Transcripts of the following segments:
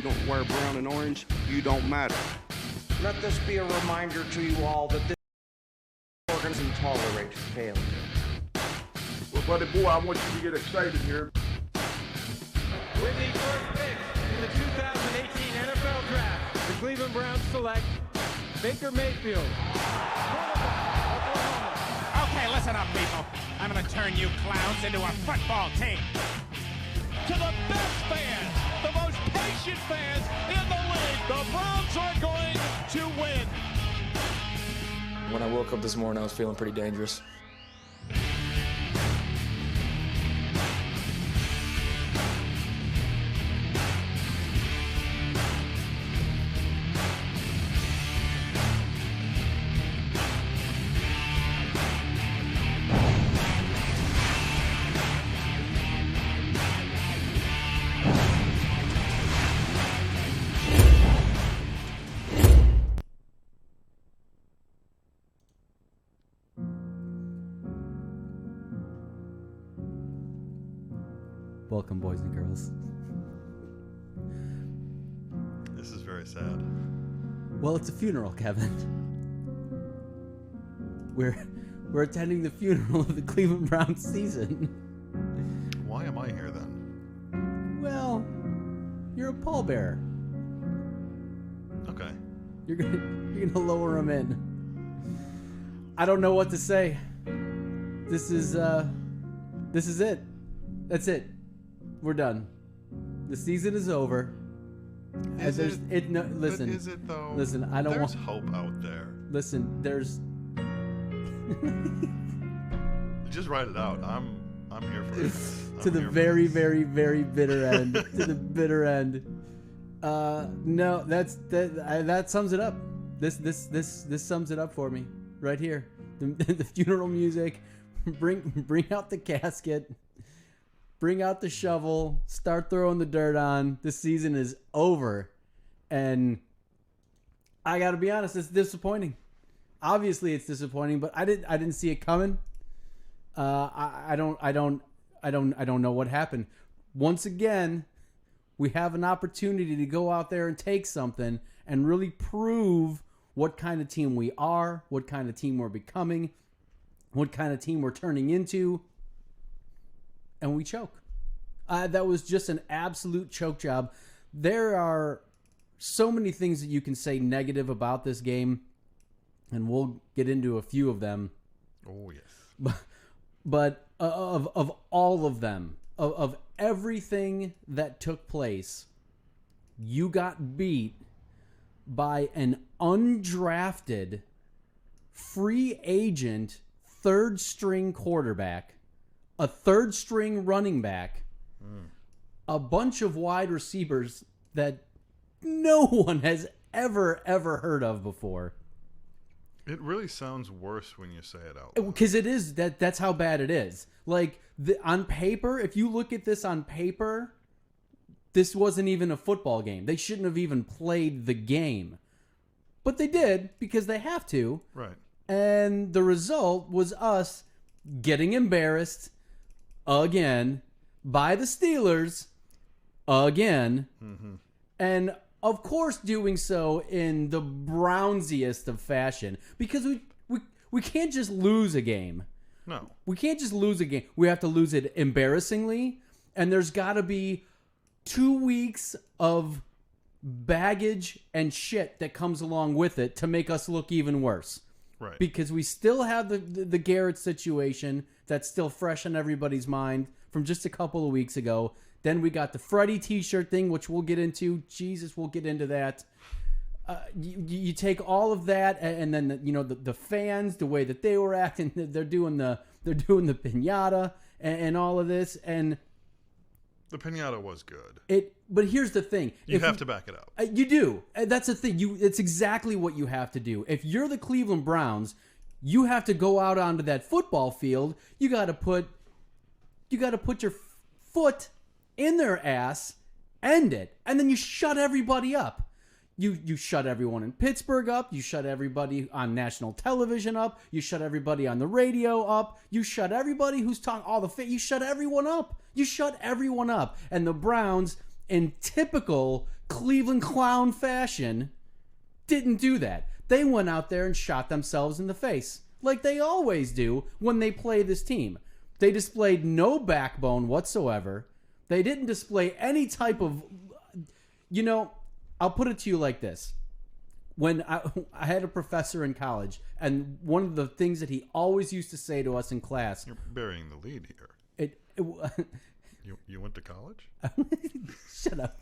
you don't wear brown and orange, you don't matter. Let this be a reminder to you all that this organ doesn't tolerate failure. Well, buddy boy, I want you to get excited here. With the first pick in the 2018 NFL Draft, the Cleveland Browns select Baker Mayfield. Okay, listen up, people. I'm going to turn you clowns into a football team. To the best fans, the most patient fans in the league, the Browns are going to win. When I woke up this morning, I was feeling pretty dangerous. Welcome, boys and girls. This is very sad. Well, it's a funeral, Kevin. We're attending the funeral of the Cleveland Browns season. Why am I here then? Well, you're a pallbearer. Okay. You're gonna lower him in. I don't know what to say. This is it. That's it. We're done. The season is over. Listen. But is it though? Listen, I don't There's want. hope out there. Listen, there's. Just write it out. I'm here for it. To the very, very, very bitter end. To the bitter end. No, that sums it up. This sums it up for me right here. The funeral music. Bring out the casket. Bring out the shovel. Start throwing the dirt on. This season is over, and I got to be honest. It's disappointing. Obviously, it's disappointing, but I didn't see it coming. I don't know what happened. Once again, we have an opportunity to go out there and take something and really prove what kind of team we are, what kind of team we're becoming, what kind of team we're turning into, and we choke. That was just an absolute choke job. There are so many things that you can say negative about this game, and we'll get into a few of them. Oh, yes. But of all of them, of everything that took place, you got beat by an undrafted, free agent, third-string quarterback, a third-string running back, a bunch of wide receivers that no one has ever heard of before. It really sounds worse when you say it out loud. Because it is that's how bad it is. Like on paper, if you look at this on paper, this wasn't even a football game. They shouldn't have even played the game. But they did because they have to. Right. And the result was us getting embarrassed again by the Steelers again. Mm-hmm. And of course doing so in the Brownsiest of fashion, because we can't just lose a game. No. We can't just lose a game. We have to lose it embarrassingly, and there's got to be 2 weeks of baggage and shit that comes along with it to make us look even worse. Right. Because we still have the Garrett situation that's still fresh on everybody's mind from just a couple of weeks ago. Then we got the Freddie t-shirt thing, which we'll get into. Jesus, we'll get into that. You take all of that, and then the fans, the way that they were acting, they're doing the piñata and all of this, and the piñata was good. But here's the thing: you have to back it up. You do. That's the thing. It's exactly what you have to do. If you're the Cleveland Browns, you have to go out onto that football field. You got to put your foot in their ass, end it, and then you shut everybody up. You shut everyone in Pittsburgh up. You shut everybody on national television up. You shut everybody on the radio up. You shut everybody who's talking you shut everyone up. You shut everyone up. And the Browns, in typical Cleveland clown fashion, didn't do that. They went out there and shot themselves in the face, like they always do when they play this team. They displayed no backbone whatsoever. They didn't display any type of... I'll put it to you like this. When I had a professor in college, and one of the things that he always used to say to us in class... You're burying the lead here. You went to college? Shut up.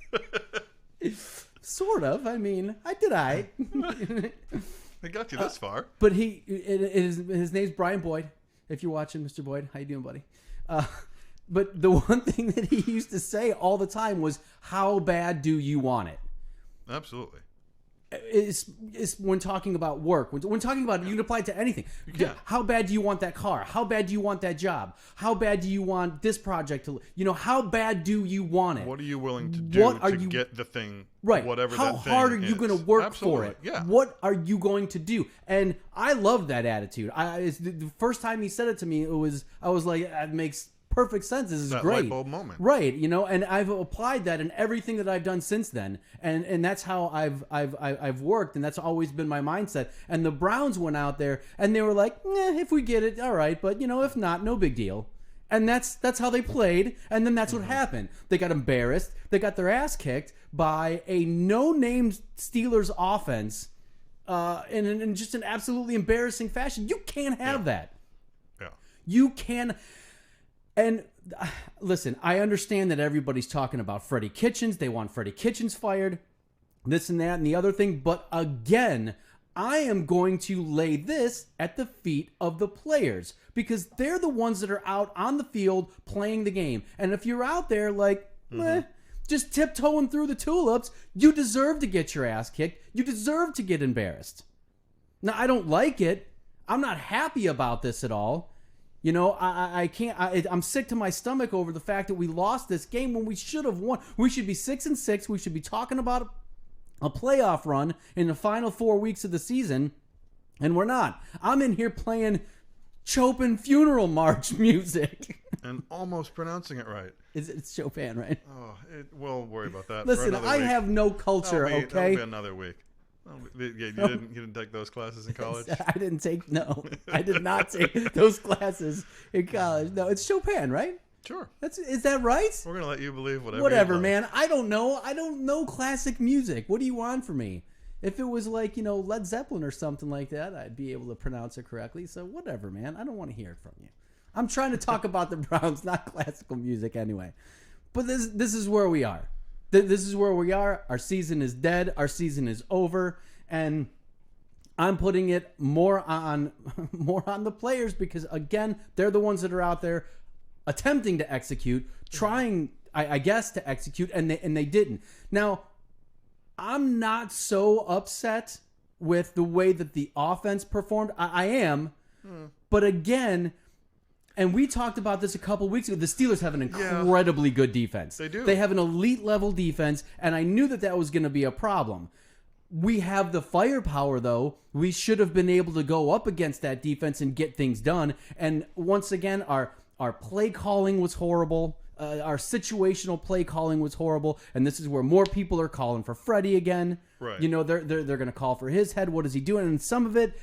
Sort of. I mean, did I? They got you this far. But his name's Brian Boyd. If you're watching, Mr. Boyd, how you doing, buddy? But the one thing that he used to say all the time was, how bad do you want it? Absolutely. Is when talking about work, when talking about, you can apply it to anything. Yeah. How bad do you want that car? How bad do you want that job? How bad do you want this project to, how bad do you want it? What are you willing to do to get the thing, right? Whatever How that thing hard are you going to work Absolutely. for it? Yeah. What are you going to do? And I love that attitude. It's the first time he said it to me, I was like, that makes perfect sense. This is that great. light bulb moment. Right, and I've applied that in everything that I've done since then. And that's how I've worked, and that's always been my mindset. And the Browns went out there and they were like, if we get it, all right, but if not, no big deal. And that's how they played, and then that's what happened. They got embarrassed. They got their ass kicked by a no-name Steelers offense in just an absolutely embarrassing fashion. You can't have that. Yeah. You can. And listen, I understand that everybody's talking about Freddie Kitchens. They want Freddie Kitchens fired, this and that and the other thing. But again, I am going to lay this at the feet of the players, because they're the ones that are out on the field playing the game. And if you're out there like, just tiptoeing through the tulips, you deserve to get your ass kicked. You deserve to get embarrassed. Now, I don't like it. I'm not happy about this at all. I can't. I'm sick to my stomach over the fact that we lost this game when we should have won. We should be 6-6. We should be talking about a playoff run in the final 4 weeks of the season, and we're not. I'm in here playing Chopin funeral march music and almost pronouncing it right. It's Chopin, right? Oh, we'll worry about that. Listen, for I week. have no culture. That'll Okay, be another week. You didn't take those classes in college? I did not take those classes in college. No, it's Chopin, right? Sure. Is that right? We're gonna let you believe whatever. Whatever, you man. I don't know. I don't know classic music. What do you want from me? If it was like, Led Zeppelin or something like that, I'd be able to pronounce it correctly. So whatever, man. I don't want to hear it from you. I'm trying to talk about the Browns, not classical music anyway. But this is where we are. This is where we are. Our season is dead. Our season is over. And I'm putting it more on the players, because, again, they're the ones that are out there attempting to execute, trying, I guess, to execute, and they didn't. Now, I'm not so upset with the way that the offense performed. I am. But, again... And we talked about this a couple weeks ago. The Steelers have an incredibly good defense. They do. They have an elite level defense, and I knew that was going to be a problem. We have the firepower, though. We should have been able to go up against that defense and get things done. And once again, our play calling was horrible. Our situational play calling was horrible. And this is where more people are calling for Freddie again. Right. They're going to call for his head. What is he doing? And some of it,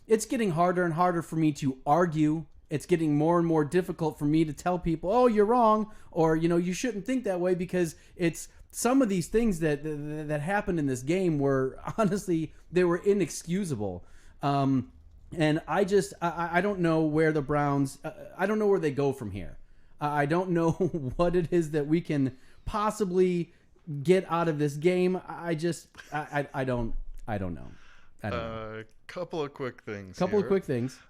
it's getting harder and harder for me to argue. It's getting more and more difficult for me to tell people, oh, you're wrong, or, you shouldn't think that way, because it's some of these things that happened in this game were, honestly, they were inexcusable. And I don't know where the Browns, I don't know where they go from here. I don't know what it is that we can possibly get out of this game. I don't know. Couple of quick things. Quick things.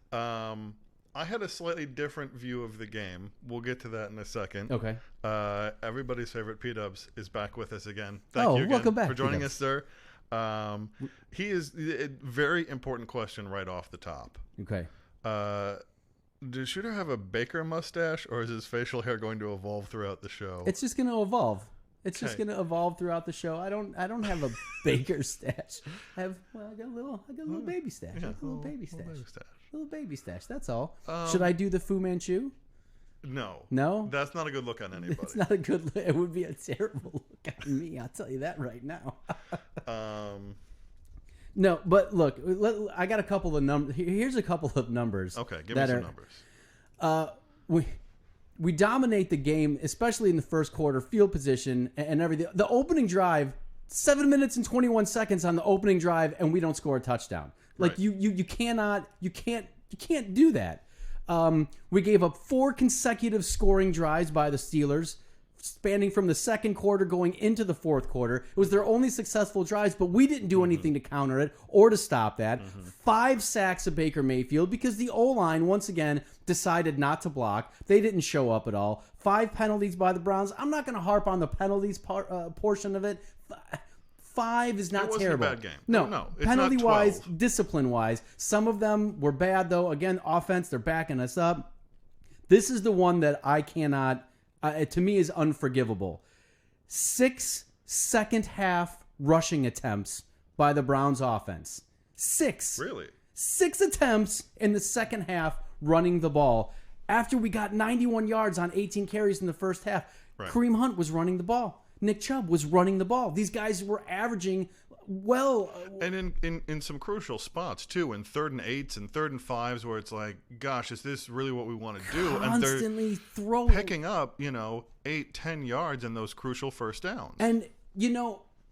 I had a slightly different view of the game. We'll get to that in a second. Okay. Everybody's favorite P-Dubs is back with us again. Thank you again welcome back for joining P-Dubs. us, sir. He is a very important question right off the top. Okay. Does Shooter have a Baker mustache, or is his facial hair going to evolve throughout the show? It's just going to evolve. It's just going to evolve throughout the show. I don't have a Baker stash. I got a little baby stash. Yeah, a little baby stash. Little Baby stash. That's all. Should I do the Fu Manchu? No. No? That's not a good look on anybody. It's not a good look. It would be a terrible look Gotten me, I'll tell you that right now. Um, No, but look, I got a couple of numbers. Here's a couple of numbers. Okay, give me some numbers. We dominate the game, especially in the first quarter, field position and everything. The opening drive, 7 minutes and 21 seconds on the opening drive, and we don't score a touchdown. Like Right. you can't do that. We gave up 4 consecutive scoring drives by the Steelers, spanning from the second quarter going into the fourth quarter. It was their only successful drives, but we didn't do anything to counter it or to stop that. 5 sacks of Baker Mayfield because the O-line, once again, decided not to block. They didn't show up at all. 5 penalties by the Browns. I'm not going to harp on the penalties portion of it. 5 is not It wasn't terrible. a bad game. No, No, it's penalty-wise, not 12. discipline-wise, some of them were bad, though. Again, offense, they're backing us up. This is the one that I cannot, to me, is unforgivable. 6 second-half rushing attempts by the Browns offense. 6. Really? 6 attempts in the second half running the ball. After we got 91 yards on 18 carries in the first half, Right. Kareem Hunt was running the ball. Nick Chubb was running the ball. These guys were averaging well. And in some crucial spots, too, in 3rd and 8s and 3rd and 5s, where it's like, gosh, is this really what we want to do? And they're Constantly throwing. picking up, 8, 10 yards in those crucial first downs. And,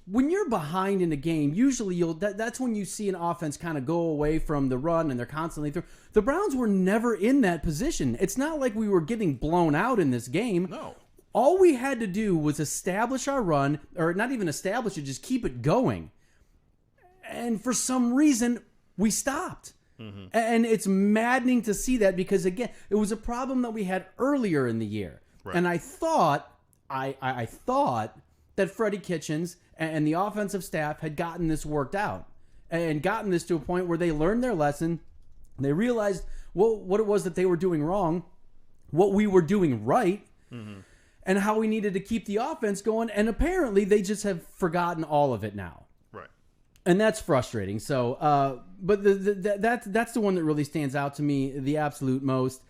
when you're behind in a game, usually that's when you see an offense kind of go away from the run and they're constantly through. The Browns were never in that position. It's not like we were getting blown out in this game. No. All we had to do was establish our run, or not even establish it, just keep it going. And for some reason, we stopped. And it's maddening to see that because, again, it was a problem that we had earlier in the year. Right. And I thought that Freddie Kitchens and the offensive staff had gotten this worked out and gotten this to a point where they learned their lesson. They realized what it was that they were doing wrong, what we were doing right, and how we needed to keep the offense going. And apparently they just have forgotten all of it now. Right. And that's frustrating. So, but that's the one that really stands out to me the absolute most.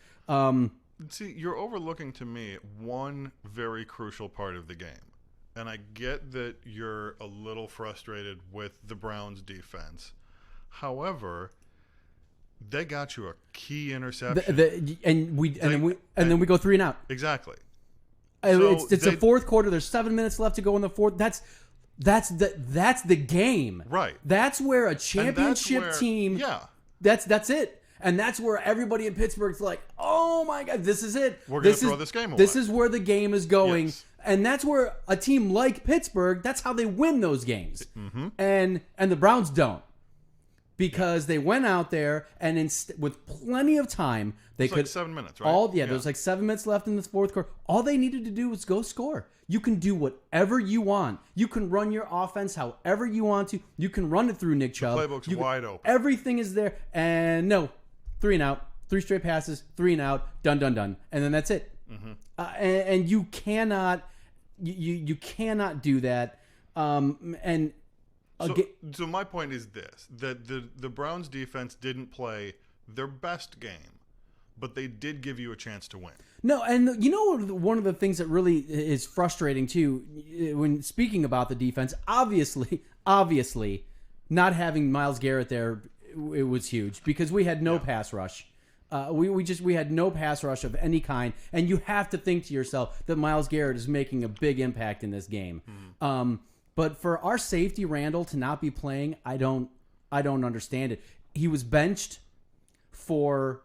See, you're overlooking to me one very crucial part of the game. And I get that you're a little frustrated with the Browns defense. However, they got you a key interception. And then we go 3 and out. Exactly. It's the fourth quarter. There's 7 minutes left to go in the fourth. That's the game. Right. That's where a championship team. Yeah. That's it. And that's where everybody in Pittsburgh's like, oh my God, this is it. We're going to throw this game away. This is where the game is going. Yes. And that's where a team like Pittsburgh, that's how they win those games. And the Browns don't. Because they went out there and with plenty of time, they could. Like 7 minutes, right? There was like 7 minutes left in the fourth quarter. All they needed to do was go score. You can do whatever you want. You can run your offense however you want to. You can run it through Nick Chubb. Playbook's wide open. Everything is there. And no, 3 and out. 3 straight passes, 3 and out, done. And then that's it. And you cannot, you cannot do that. So my point is this, that the Browns defense didn't play their best game, but they did give you a chance to win. No, and one of the things that really is frustrating too, when speaking about the defense, obviously, not having Myles Garrett there, it was huge because we had no pass rush. We had no pass rush of any kind, and you have to think to yourself that Myles Garrett is making a big impact in this game. But for our safety Randall to not be playing, I don't understand it. He was benched for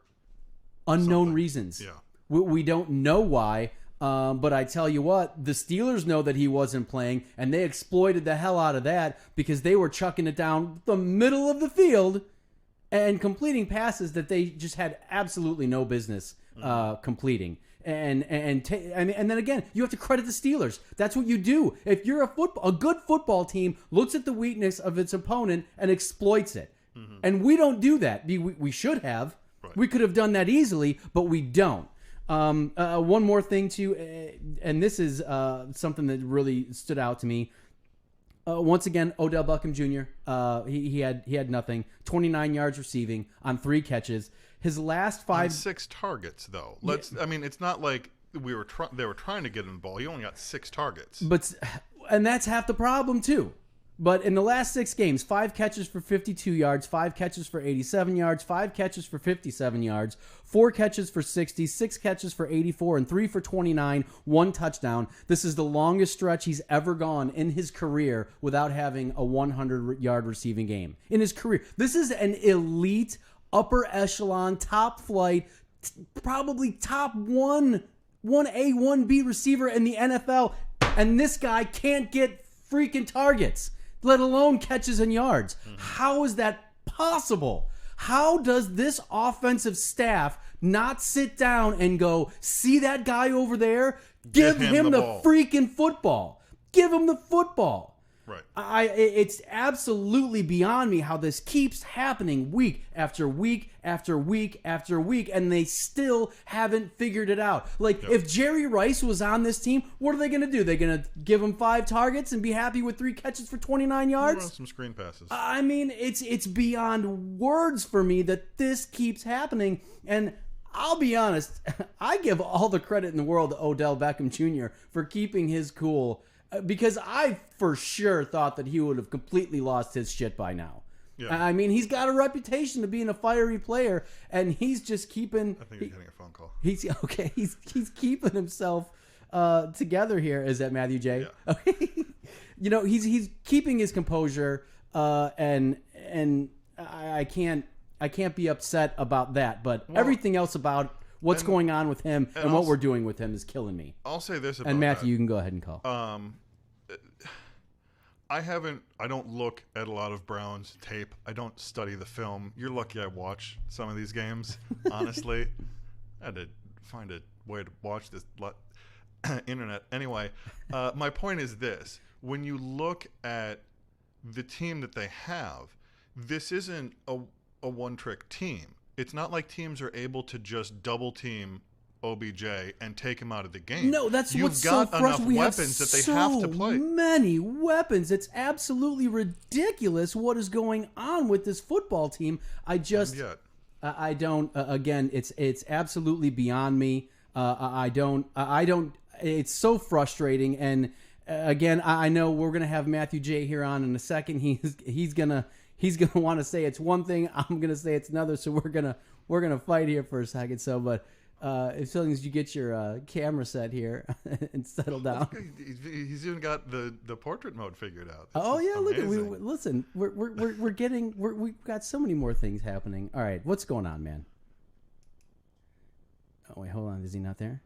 unknown reasons. Yeah. We don't know why, but I tell you what, the Steelers know that he wasn't playing, and they exploited the hell out of that because they were chucking it down the middle of the field and completing passes that they just had absolutely no business completing. And then again, you have to credit the Steelers. That's what you do. If you're a good football team looks at the weakness of its opponent and exploits it. And we don't do that. We should have. Right. We could have done that easily, but we don't. One more thing too, and this is something that really stood out to me. Once again, Odell Beckham Jr. He had nothing. 29 yards receiving on 3 catches. His last 5 on 6 targets though. I mean, it's not like they were trying to get him the ball. He only got 6 targets. But And that's half the problem, too. But in the last 6 games, 5 catches for 52 yards, 5 catches for 87 yards, 5 catches for 57 yards, 4 catches for 60, 6 catches for 84, and 3 for 29, 1 touchdown. This is the longest stretch he's ever gone in his career without having a 100-yard receiving game. In his career. This is an elite, upper echelon, top flight, probably top 1A, 1B receiver in the NFL. And this guy can't get freaking targets, let alone catches and yards. How is that possible? How does this offensive staff not sit down and go, see that guy over there? Give him the freaking football. Give him the football. Right. It's absolutely beyond me how this keeps happening week after week after week after week, and they still haven't figured it out. Like, if Jerry Rice was on this team, what are they going to do? They're going to give him 5 targets and be happy with 3 catches for 29 yards? Run some screen passes. I mean, it's beyond words for me that this keeps happening, and I'll be honest, I give all the credit in the world to Odell Beckham Jr. for keeping his cool, because I for sure thought that he would have completely lost his shit by now. Yeah. I mean, he's got a reputation of being a fiery player, and he's just keeping. I think he's getting a phone call. He's okay. He's keeping himself together here. Is that Matthew J? Yeah. Okay. You know, he's keeping his composure, and I can't be upset about that. But everything else about what's going on with him and what we're doing with him is killing me. I'll say this about and Matthew, you can go ahead and call. I don't look at a lot of Browns tape. I don't study the film. You're lucky I watch some of these games, honestly. I had to find a way to watch this internet. Anyway, my point is this. When you look at the team that they have, this isn't a one-trick team. It's not like teams are able to just double-team OBJ and take him out of the game. No, that's what's so frustrating. We have weapons that they have to play. Many weapons. It's absolutely ridiculous what is going on with this football team. I don't. Again, it's absolutely beyond me. I don't. It's so frustrating. And again, I know we're gonna have Matthew J here on in a second. He's gonna want to say it's one thing. I'm gonna say it's another. So we're gonna fight here for a second. So, but. As long as you get your camera set here and settle down. He's even got the portrait mode figured out. Look at listen. We've got so many more things happening. All right, what's going on, man? Oh wait, hold on. Is he not there?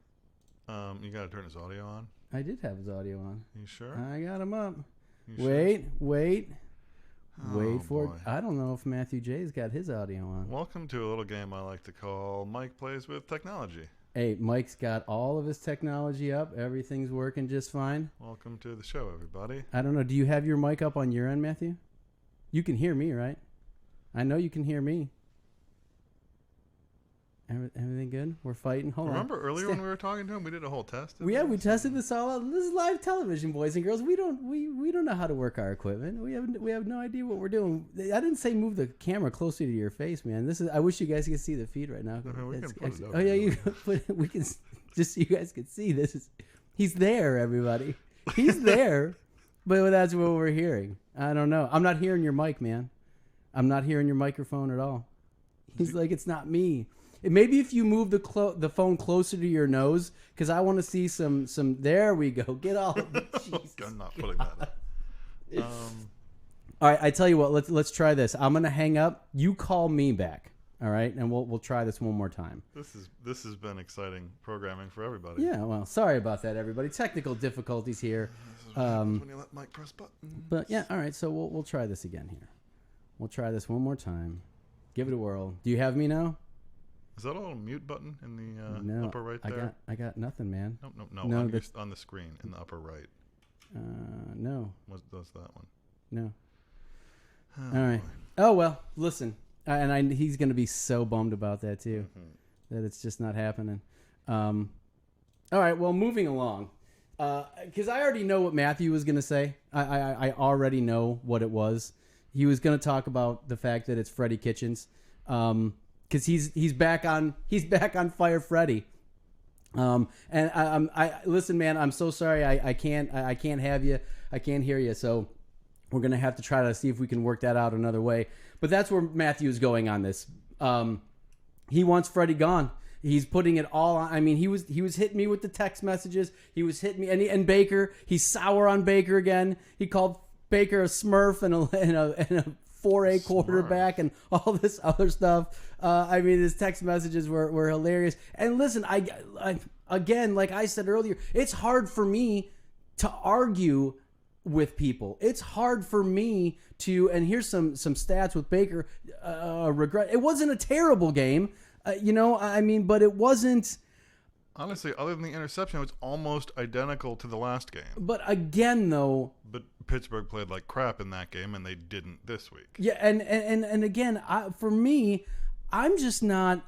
You got to turn his audio on. I did have his audio on. You sure? I got him up. Wait. Wait for it. I don't know if Matthew J's got his audio on. Welcome to a little game I like to call Mike Plays with Technology. Hey, Mike's got all of his technology up. Everything's working just fine. Welcome to the show, everybody. I don't know. Do you have your mic up on your end, Matthew? You can hear me, right? I know you can hear me. Everything good? We're fighting. Hold on. Remember earlier when we were talking to him, we did a whole test. We tested this all out. This is live television, boys and girls. We don't know how to work our equipment. We have no idea what we're doing. I didn't say move the camera closer to your face, man. I wish you guys could see the feed right now. We can put it up. Oh yeah, we can just so you guys can see this. He's there, everybody. He's there, but that's what we're hearing. I don't know. I'm not hearing your mic, man. I'm not hearing your microphone at all. He's like, it's not me. Maybe if you move the phone closer to your nose, because I want to see some. There we go. Get all. I'm not putting that up. All right, I tell you what. Let's try this. I'm gonna hang up. You call me back. All right, and we'll try this one more time. This has been exciting programming for everybody. Yeah. Well, sorry about that, everybody. Technical difficulties here. This is what happens when you let Mike press buttons. But yeah. All right. So we'll try this again here. We'll try this one more time. Give it a whirl. Do you have me now? Is that a little mute button in the upper right there? I got nothing, man. No. On the screen in the upper right. No. What does that one? No. Oh, all right. boy. Oh well. Listen, he's gonna be so bummed about that too, that it's just not happening. All right. Well, moving along, because I already know what Matthew was gonna say. I already know what it was. He was gonna talk about the fact that it's Freddie Kitchens. Because he's back on Fire Freddy. And I listen, man. I'm so sorry. I can't have you. I can't hear you. So we're gonna have to try to see if we can work that out another way. But that's where Matthew is going on this. He wants Freddie gone. He's putting it all on. I mean, he was hitting me with the text messages. He was hitting me, and Baker. He's sour on Baker again. He called Baker a Smurf and a 4A quarterback and all this other stuff. I mean, his text messages were hilarious. And listen, I again, like I said earlier, it's hard for me to argue with people. It's hard for me to, and here's some stats with Baker. Regret. It wasn't a terrible game, I mean, but it wasn't. Honestly, other than the interception, it was almost identical to the last game. But again, though. But Pittsburgh played like crap in that game, and they didn't this week. Yeah, and again, for me, I'm just not.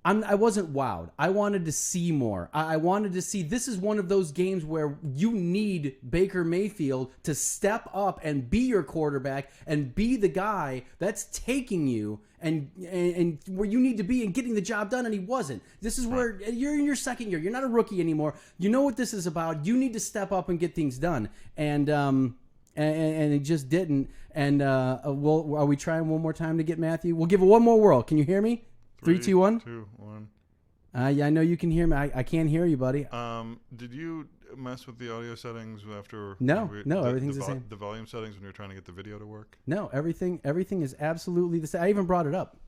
I wasn't wowed. I wanted to see more. I wanted to see. This is one of those games where you need Baker Mayfield to step up and be your quarterback and be the guy that's taking you and where you need to be and getting the job done. And he wasn't. This is where you're in your second year. You're not a rookie anymore. You know what this is about. You need to step up and get things done. And he just didn't. And are we trying one more time to get Matthew? We'll give it one more whirl. Can you hear me? 3, 2, 1. 2, 1. Yeah, I know you can hear me. I can't hear you, buddy. Did you mess with the audio settings after? No, everything's the same. The volume settings when you're trying to get the video to work. No, everything is absolutely the same. I even brought it up.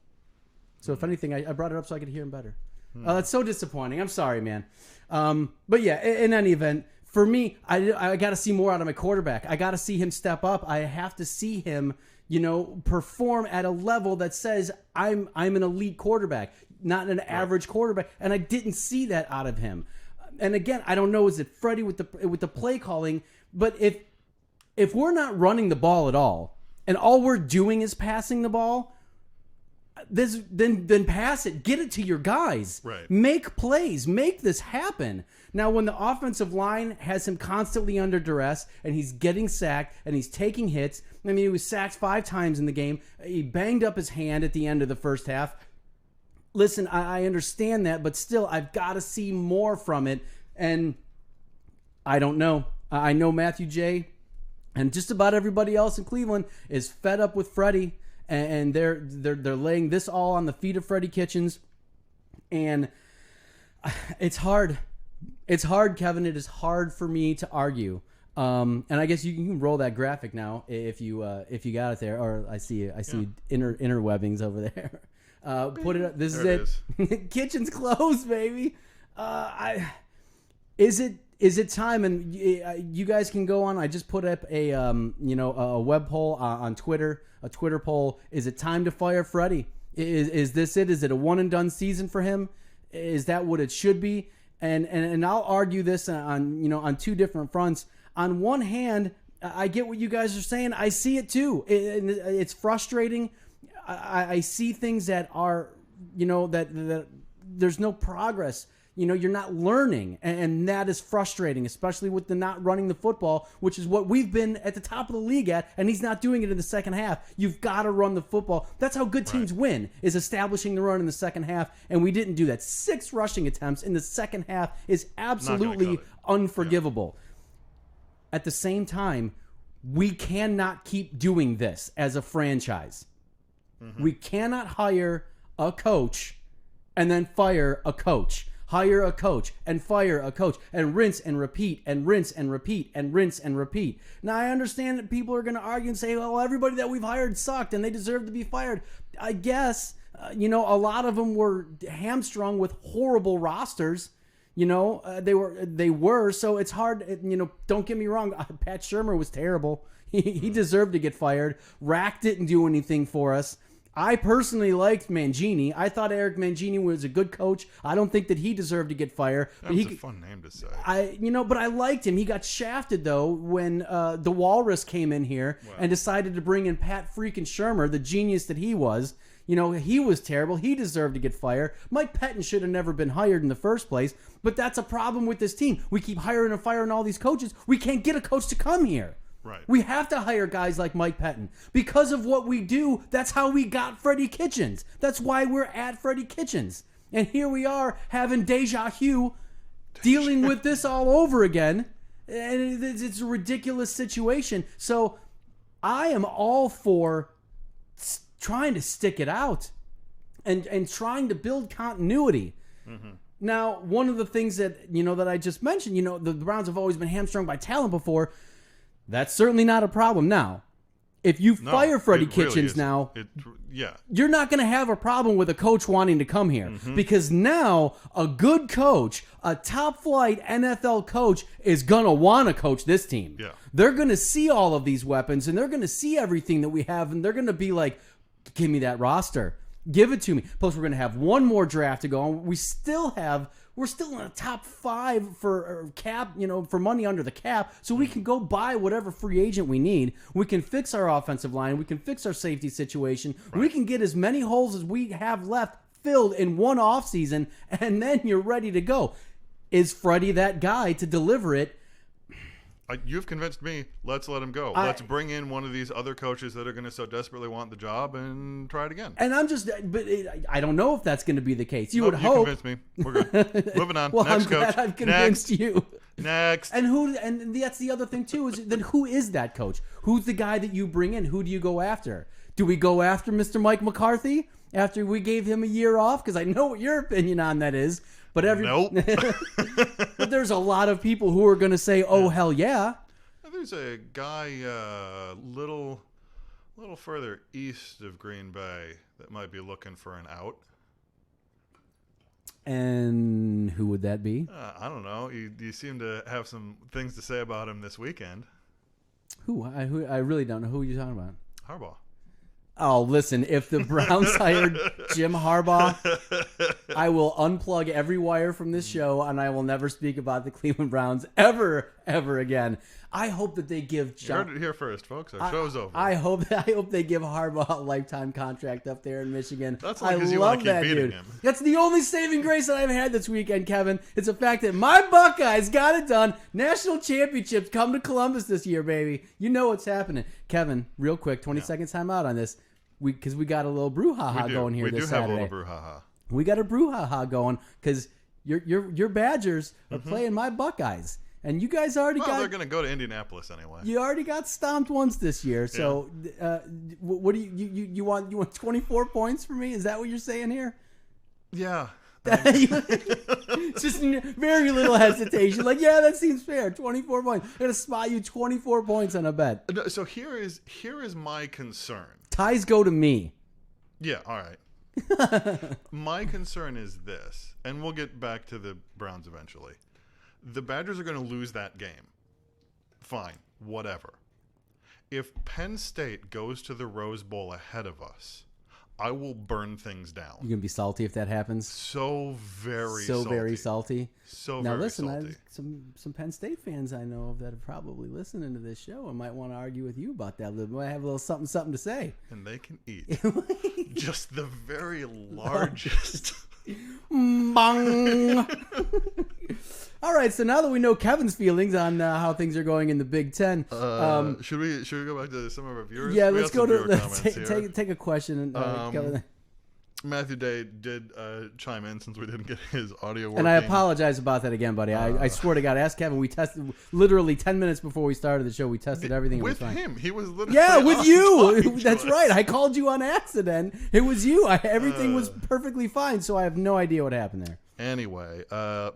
So if anything, I brought it up so I could hear him better. That's so disappointing. I'm sorry, man. But yeah, in any event, for me, I got to see more out of my quarterback. I got to see him step up. I have to see him, perform at a level that says I'm an elite quarterback, not an average quarterback. And I didn't see that out of him. And again, I don't know, is it Freddie with the play calling? But if we're not running the ball at all, and all we're doing is passing the ball, then pass it. Get it to your guys. Right. Make plays. Make this happen. Now, when the offensive line has him constantly under duress and he's getting sacked and he's taking hits, I mean, he was sacked 5 times in the game. He banged up his hand at the end of the first half. Listen, I understand that, but still, I've got to see more from it. And I don't know. I know Matthew J. and just about everybody else in Cleveland is fed up with Freddie. And they're laying this all on the feet of Freddie Kitchens. And it's hard. It's hard, Kevin. It is hard for me to argue. And I guess you can roll that graphic now if you got it there. Or I see interwebbings over there. Put it up. This is it. Kitchen's closed, baby. Is it time? And you guys can go on. I just put up a web poll on Twitter. A Twitter poll. Is it time to fire Freddie? Is this it? Is it a one and done season for him? Is that what it should be? And I'll argue this on 2 different fronts. On one hand, I get what you guys are saying. I see it too. It's frustrating. I see things that are, that there's no progress. You're not learning, and that is frustrating, especially with the not running the football, which is what we've been at the top of the league at, and he's not doing it in the second half. You've got to run the football. That's how good teams win, is establishing the run in the second half, and we didn't do that. 6 rushing attempts in the second half is absolutely unforgivable. Yeah. At the same time, we cannot keep doing this as a franchise. Mm-hmm. We cannot hire a coach and then fire a coach. Hire a coach and fire a coach and rinse and repeat and rinse and repeat and rinse and repeat. Now, I understand that people are going to argue and say, well, everybody that we've hired sucked and they deserve to be fired. I guess, a lot of them were hamstrung with horrible rosters. They were. So it's hard. Don't get me wrong. Pat Shurmur was terrible. He deserved to get fired. Rack didn't do anything for us. I personally liked Mangini. I thought Eric Mangini was a good coach. I don't think that he deserved to get fired. That's a fun name to say. But I liked him. He got shafted, though, when the Walrus came in here and decided to bring in Pat freaking Shurmur, the genius that he was. He was terrible. He deserved to get fired. Mike Pettin should have never been hired in the first place. But that's a problem with this team. We keep hiring and firing all these coaches. We can't get a coach to come here. Right. We have to hire guys like Mike Pettin. Because of what we do, that's how we got Freddie Kitchens. That's why we're at Freddie Kitchens. And here we are having deja vu, dealing with this all over again. And it's a ridiculous situation. So I am all for trying to stick it out and trying to build continuity. Mm-hmm. Now, one of the things that, that I just mentioned, the Browns have always been hamstrung by talent before. That's certainly not a problem now. If you fire Freddie Kitchens now, you're not going to have a problem with a coach wanting to come here. Mm-hmm. Because now a good coach, a top-flight NFL coach, is going to want to coach this team. Yeah. They're going to see all of these weapons, and they're going to see everything that we have, and they're going to be like, give me that roster. Give it to me. Plus, we're going to have one more draft to go on. We're still in the top 5 for cap, for money under the cap, so we can go buy whatever free agent we need. We can fix our offensive line. We can fix our safety situation. Right. We can get as many holes as we have left filled in one offseason, and then you're ready to go. Is Freddie that guy to deliver it? You've convinced me. Let's let him go. Let's bring in one of these other coaches that are going to so desperately want the job and try it again. And I don't know if that's going to be the case. You would hope. You convinced me. We're good. Moving on. Well, Next I'm glad coach. I've convinced you. Next. And that's the other thing too. Is then who is that coach? Who's the guy that you bring in? Who do you go after? Do we go after Mr. Mike McCarthy after we gave him a year off? Because I know what your opinion on that is. But nope. But there's a lot of people who are going to say, "Oh hell yeah." There's a guy little further east of Green Bay that might be looking for an out. And who would that be? I don't know. You seem to have some things to say about him this weekend. Who? I really don't know who you're talking about. Harbaugh. Oh, listen, if the Browns hired Jim Harbaugh, I will unplug every wire from this show, and I will never speak about the Cleveland Browns ever again. I hope that they give You heard it here first, folks. Our show's over. I hope they give Harbaugh a lifetime contract up there in Michigan. That's only because you want to keep beating him. That's the only saving grace that I've had this weekend, Kevin. It's the fact that my Buckeyes got it done. National championships come to Columbus this year, baby. You know what's happening. Kevin, real quick, 20 seconds time out on this. Because we got a little brouhaha going here this Saturday. We do have a little brouhaha. We got a brouhaha going because your Badgers are playing my Buckeyes. And you guys already they're going to go to Indianapolis anyway. You already got stomped once this year. So what do you want? You want 24 points for me? Is that what you're saying here? Yeah. Just very little hesitation. Like, yeah, that seems fair. 24 points. I'm going to spot you 24 points on a bet. So here is my concern. Ties go to me. Yeah, all right. My concern is this, and we'll get back to the Browns eventually. The Badgers are going to lose that game. Fine, whatever. If Penn State goes to the Rose Bowl ahead of us, I will burn things down. You're going to be salty if that happens? So very salty. very salty. Now listen, salty. Some Penn State fans I know of that are probably listening to this show and might want to argue with you about that. Might have a little something to say. And they can eat just the very largest. Bong. All right, so now that we know Kevin's feelings on how things are going in the Big Ten, should we go back to some of our viewers? Yeah, let's go to take a question. Matthew Day did chime in since we didn't get his audio working. And I apologize about that again, buddy. I swear to God, ask Kevin. We tested literally 10 minutes before we started the show. We tested everything. With was fine. him. He was literally with you. That's right. I called you on accident. It was you. Everything was perfectly fine, so I have no idea what happened there. Anyway,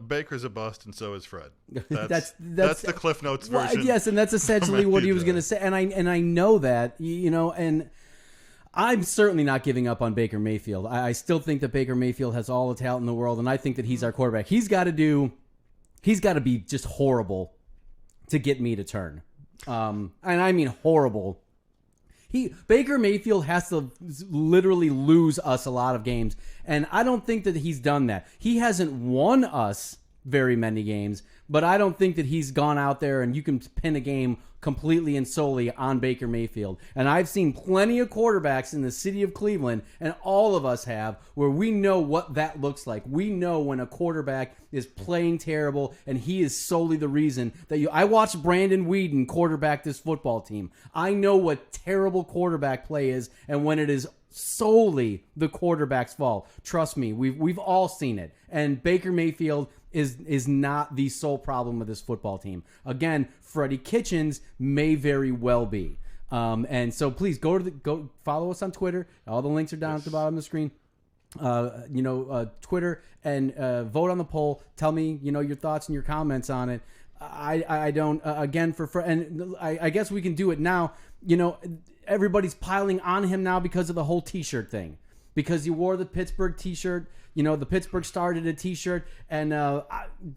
Baker's a bust, and so is Fred. That's the Cliff Notes version. Yes, and that's essentially what he was going to say. And I know that, and I'm certainly not giving up on Baker Mayfield. I still think that Baker Mayfield has all the talent in the world, and I think that he's our quarterback. He's got to be just horrible to get me to turn. And I mean horrible. Baker Mayfield has to literally lose us a lot of games, and I don't think that he's done that. He hasn't won us very many games, but I don't think that he's gone out there and you can pin a game completely and solely on Baker Mayfield. And I've seen plenty of quarterbacks in the city of Cleveland, and all of us have, where we know what that looks like. We know when a quarterback is playing terrible, and he is solely the reason that I watched Brandon Weeden quarterback this football team. I know what terrible quarterback play is, and when it is solely the quarterback's fault. Trust me, we've all seen it. And Baker Mayfield is not the sole problem of this football team. Again, Freddie Kitchens may very well be. And so please go follow us on Twitter. All the links are down at the bottom of the screen. Twitter, and vote on the poll. Tell me, your thoughts and your comments on it. I don't, again, and I guess we can do it now. Everybody's piling on him now because of the whole t-shirt thing. Because he wore the Pittsburgh t-shirt. The Pittsburgh started a t-shirt. And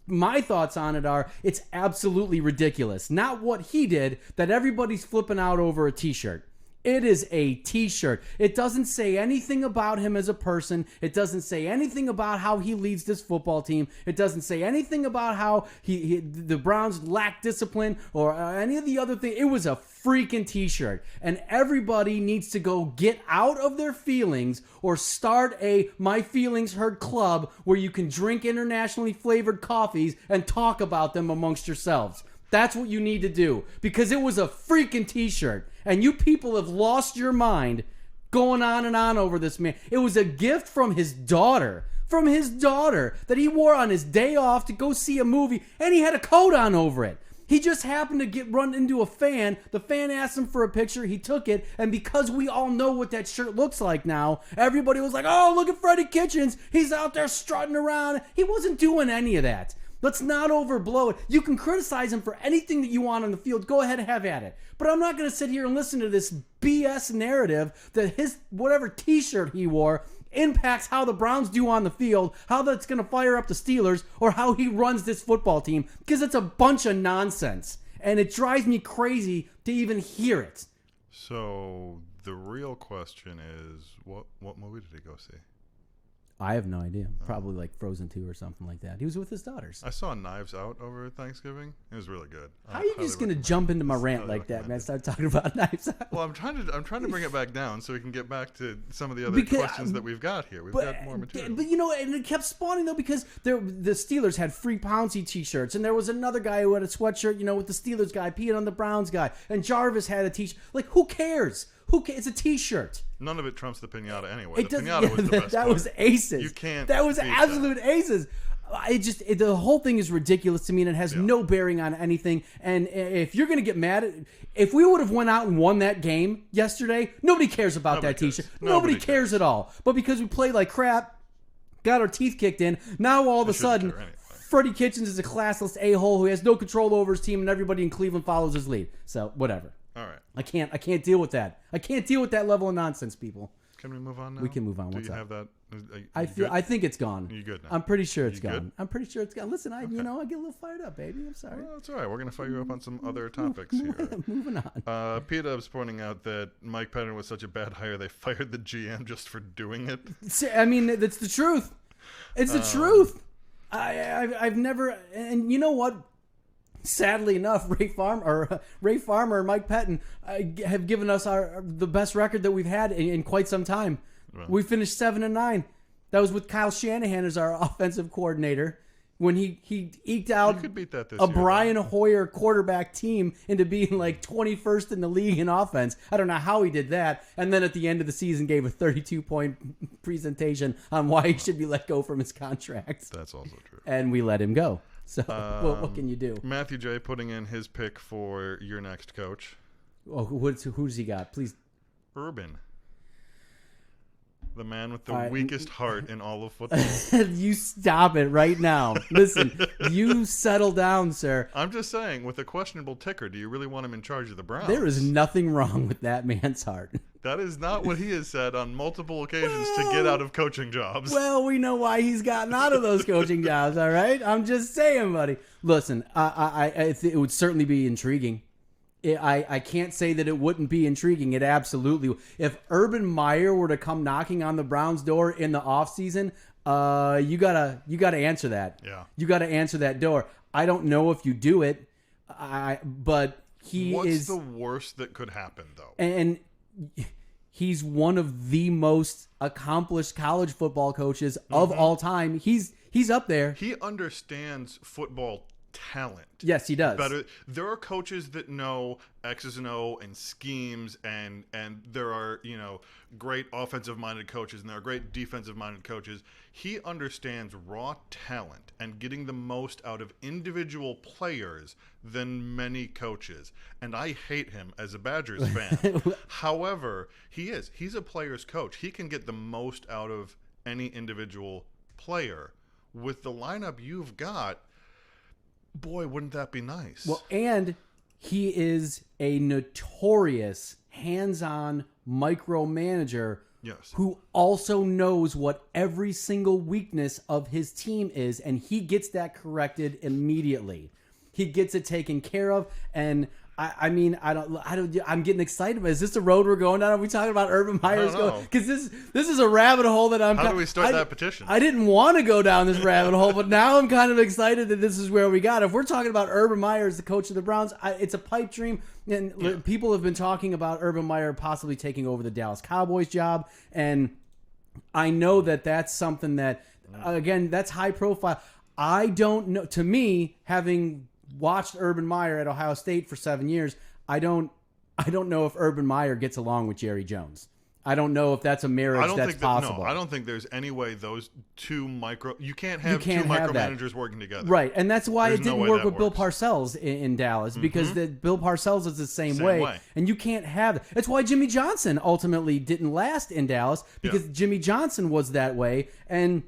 my thoughts on it are, it's absolutely ridiculous. Not what he did, that everybody's flipping out over a t-shirt. It is a t-shirt. It doesn't say anything about him as a person. It doesn't say anything about how he leads this football team. It doesn't say anything about how the Browns lack discipline or any of the other things. It was a freaking t-shirt. And everybody needs to go get out of their feelings or start a My Feelings Hurt club where you can drink internationally flavored coffees and talk about them amongst yourselves. That's what you need to do, because it was a freaking t-shirt, and you people have lost your mind going on and on over this man. It was a gift from his daughter, that he wore on his day off to go see a movie, and he had a coat on over it. He just happened to run into a fan. The fan asked him for a picture. He took it, and because we all know what that shirt looks like now, everybody was like, oh, look at Freddie Kitchens. He's out there strutting around. He wasn't doing any of that. Let's not overblow it. You can criticize him for anything that you want on the field. Go ahead and have at it. But I'm not going to sit here and listen to this BS narrative that his whatever t-shirt he wore impacts how the Browns do on the field, how that's going to fire up the Steelers, or how he runs this football team, because it's a bunch of nonsense. And it drives me crazy to even hear it. So the real question is, what movie did he go see? I have no idea. Probably like Frozen 2 or something like that. He was with his daughters. I saw Knives Out over Thanksgiving. It was really good. How are you just going to jump into my rant like that, man? Start talking about Knives Out. Well, I'm trying to bring it back down so we can get back to some of the other questions that we've got here. We've got more material. But and it kept spawning though, because the Steelers had free Pouncy t-shirts, and there was another guy who had a sweatshirt, with the Steelers guy peeing on the Browns guy, and Jarvis had a t-shirt. Like, who cares? It's a t-shirt. None of it trumps the pinata anyway. The pinata was the best That part. was aces. You can't. That was absolute aces. The whole thing is ridiculous to me, and it has no bearing on anything. And if you're going to get mad, if we would have went out and won that game yesterday, nobody cares about that t-shirt. Nobody cares at all. But because we played like crap, got our teeth kicked in, now all of a sudden, Freddie Kitchens is a classless a-hole who has no control over his team, and everybody in Cleveland follows his lead. So whatever. All right. I can't deal with that. I can't deal with that level of nonsense, people. Can we move on now? We can move on. Do What's you up? have that? I think it's gone. You good now? I'm pretty sure it's You gone. good? I'm pretty sure it's gone. Listen, I get a little fired up, baby. I'm sorry. Well, that's all right. We're going to fire you up on some other topics here. Moving on. P-Dub's pointing out that Mike Pettin was such a bad hire, they fired the GM just for doing it. I mean, that's the truth. It's the truth. I've never, and you know what? Sadly enough, Ray Farmer and Mike Pettin have given us the best record that we've had in quite some time. Well, we finished 7-9. That was with Kyle Shanahan as our offensive coordinator when he eked out a Brian Hoyer quarterback team into being like 21st in the league in offense. I don't know how he did that. And then at the end of the season gave a 32-point presentation on why he should be let go from his contract. That's also true. And we let him go. So what can you do? Matthew J. putting in his pick for your next coach. Oh, who's he got? Please. Urban. The man with the weakest heart in all of football. You stop it right now. Listen, you settle down, sir. I'm just saying, with a questionable ticker, do you really want him in charge of the Browns? There is nothing wrong with that man's heart. That is not what he has said on multiple occasions to get out of coaching jobs. Well, we know why he's gotten out of those coaching jobs, all right? I'm just saying, buddy. Listen, it would certainly be intriguing. I can't say that it wouldn't be intriguing. It absolutely. If Urban Meyer were to come knocking on the Browns' door in the offseason, you gotta answer that. Yeah. You gotta answer that door. I don't know if you do it, but What's the worst that could happen, though? And he's one of the most accomplished college football coaches of all time. He's up there. He understands football talent. Yes, he does. Better. There are coaches that know X's and O and schemes, and there are, great offensive-minded coaches, and there are great defensive-minded coaches. He understands raw talent and getting the most out of individual players than many coaches. And I hate him as a Badgers fan. However, he's a player's coach. He can get the most out of any individual player. With the lineup you've got, boy, wouldn't that be nice? Well, and he is a notorious hands-on micromanager. Yes. Who also knows what every single weakness of his team is, and he gets that corrected immediately. He gets it taken care of, and I'm getting excited. Is this the road we're going down? Are we talking about Urban Meyer's going? Because this is a rabbit hole that I'm. How do we start that petition? I didn't want to go down this rabbit hole, but now I'm kind of excited that this is where we got. If we're talking about Urban Meyer as the coach of the Browns, it's a pipe dream. And people have been talking about Urban Meyer possibly taking over the Dallas Cowboys job, and I know that that's something that, again, that's high profile. I don't know. To me, having watched Urban Meyer at Ohio State for 7 years, I don't know if Urban Meyer gets along with Jerry Jones. I don't know if that's a marriage that's possible. No, I don't think there's any way those two you can't have two micromanagers working together. Right, and that's why it didn't work with Bill works. Parcells in Dallas, because Bill Parcells is the same way, and you can't have it. That's why Jimmy Johnson ultimately didn't last in Dallas, because Jimmy Johnson was that way, and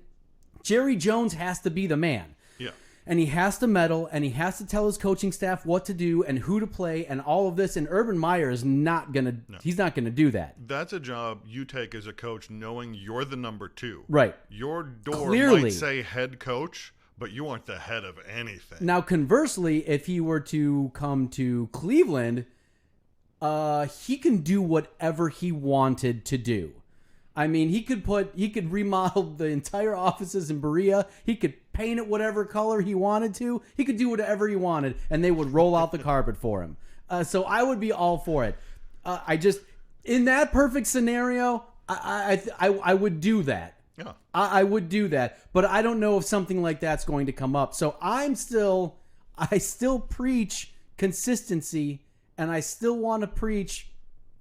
Jerry Jones has to be the man. Yeah. And he has to meddle, and he has to tell his coaching staff what to do and who to play and all of this. And Urban Meyer is not gonna. No. He's not gonna do that. That's a job you take as a coach, knowing you're the number two. Right. Your door Clearly. might say head coach, but you aren't the head of anything. Now, conversely, if he were to come to Cleveland, he can do whatever he wanted to do. I mean, he could remodel the entire offices in Berea. He could paint it whatever color he wanted to. He could do whatever he wanted, and they would roll out the carpet for him. So I would be all for it. In that perfect scenario, I would do that. Yeah. I would do that, but I don't know if something like that's going to come up. So I still preach consistency, and I still want to preach.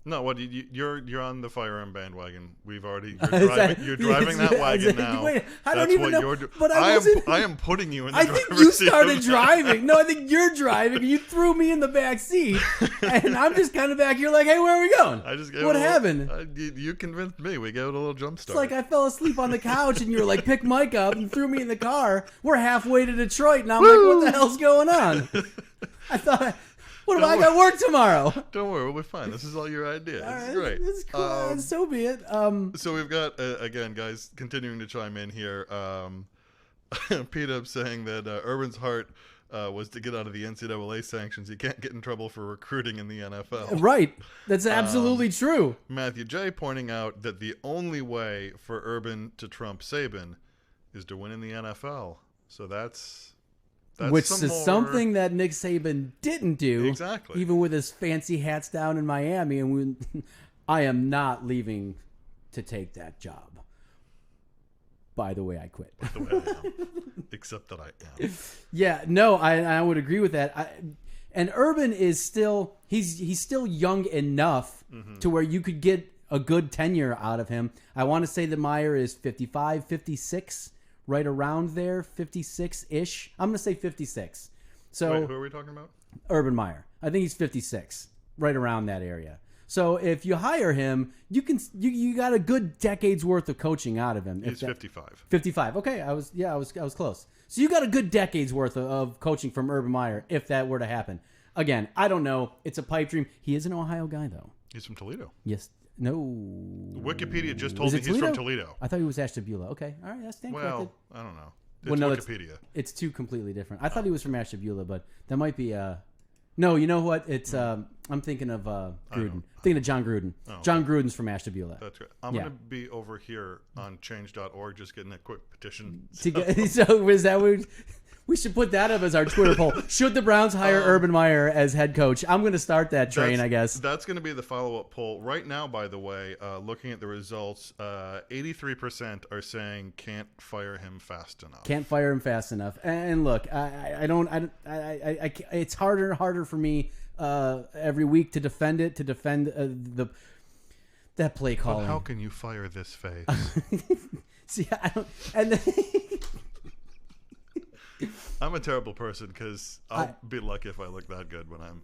No, what you're on the firearm bandwagon. You're driving that wagon now. Wait, I don't even know. But I am putting you in the driver's seat. I think you started driving. No, I think you're driving. You threw me in the back seat, and I'm just kind of back here like, hey, where are we going? What happened? You convinced me. We gave it a little jump start. It's like I fell asleep on the couch, and you were like, pick Mike up, and threw me in the car. We're halfway to Detroit, and I'm like, what the hell's going on? I thought... What if I got work tomorrow? Don't worry, we'll be fine. This is all your idea. All This right, is great. This is cool. So be it. So we've got, again, guys, continuing to chime in here. Pete saying that Urban's heart was to get out of the NCAA sanctions. He can't get in trouble for recruiting in the NFL. Right. That's absolutely true. Matthew J. pointing out that the only way for Urban to trump Saban is to win in the NFL. So that's which is something that Nick Saban didn't do. Exactly. Even with his fancy hats down in Miami. And I am not leaving to take that job. By the way, I quit. By the way, I am. Except that I am. Yeah, no, I would agree with that. And Urban is still, he's still young enough to where you could get a good tenure out of him. I want to say that Meyer is 55, 56. Right around there, 56-ish. I'm going to say 56. So wait, who are we talking about? Urban Meyer. I think he's 56, right around that area. So if you hire him, you got a good decade's worth of coaching out of him. He's 55. 55. Okay, I was close. So you got a good decade's worth of coaching from Urban Meyer if that were to happen. Again, I don't know. It's a pipe dream. He is an Ohio guy though. He's from Toledo. Yes. No. Wikipedia just told me he's from Toledo. I thought he was Ashtabula. Okay. All right. That's corrected. Well, I don't know. It's Wikipedia. It's two completely different. I thought he was from Ashtabula, but that might be... No, you know what? It's I'm thinking of Gruden. Thinking of John Gruden. Oh, John Gruden's from Ashtabula. That's right. I'm going to be over here on change.org just getting a quick petition. So is that what... We should put that up as our Twitter poll. Should the Browns hire Urban Meyer as head coach? I'm going to start that train, I guess. That's going to be the follow-up poll. Right now, by the way, looking at the results, 83% are saying can't fire him fast enough. Can't fire him fast enough. And look, it's harder and harder for me every week to defend that play calling. But how can you fire this face? See, I don't. And I'm a terrible person because I'll be lucky if I look that good when I'm.